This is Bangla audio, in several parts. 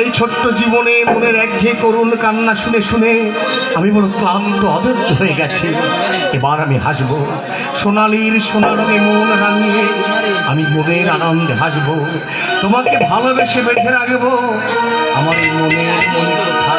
এই ছোট্ট জীবনে মনের একঘেয়ে করুণ কান্না শুনে শুনে আমি বড় ক্লান্ত অধৈর্য হয়ে গেছি। এবার আমি হাসব, সোনালির সোনা রঙে মন রাঙিয়ে আমি মনের আনন্দে হাসব। তোমাকে ভালোবেসে বেঁধে রাখবো আমার এই মনের মনে কথা।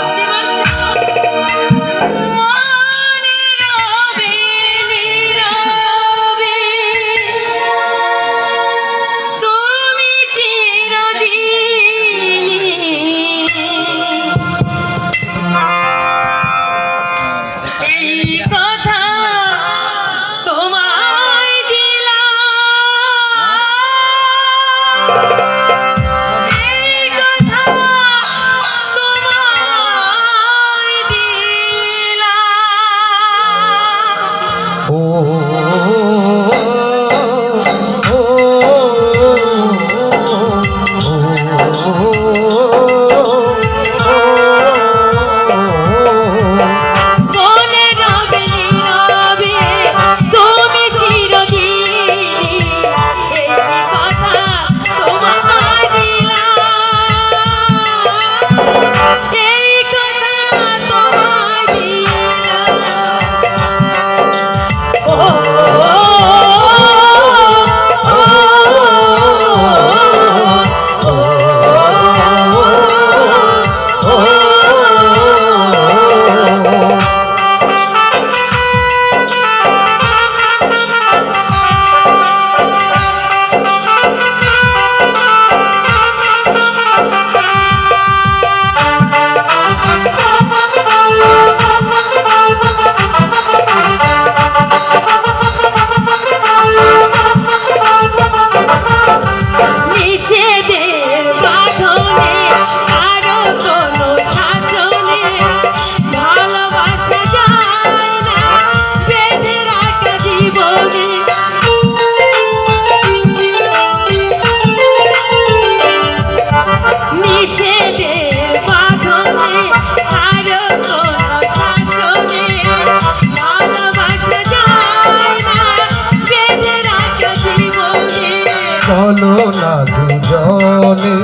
চলো না দুজনে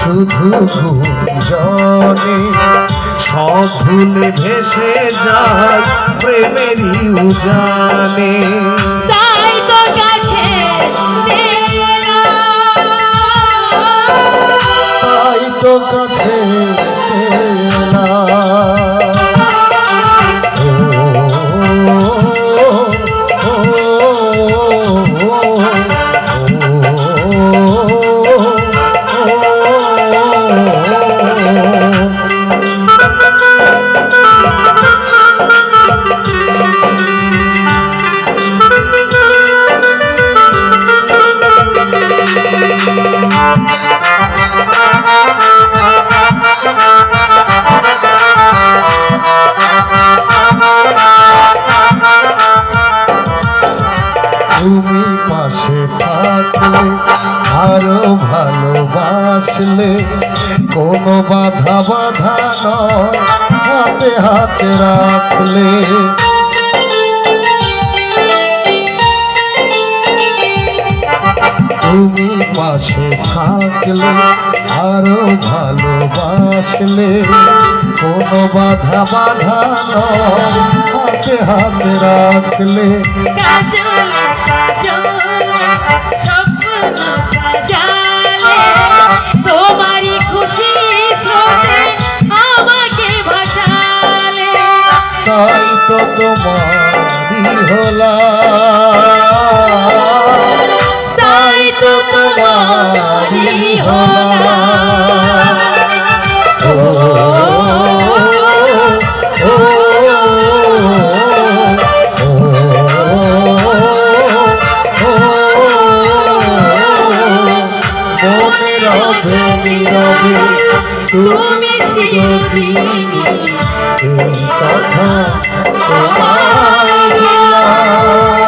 শুধু গুঞ্জনে, সব ভুলে ভেসে যায় প্রেমেরই উজানে। তাই তো কাছে তাই তো কাছে তুমি পাশে থাকলে আরো ভালোবাসলে, কোনো বাধা বাধা নয় হাতে হাতে রাখলে। তুমি পাশে থাকলে আরো ভালোবাসলে, কোনো বাধা বাধা নয় হাতে হাতে রাখলে। তোমারই খুশি স্রোতে আমাকে ভাসালে, তাই তো তোমারই হলাম, তাই তো তোমারই হলাম। তুমি চিরদিনই এই কথা তোমায় দিলাম।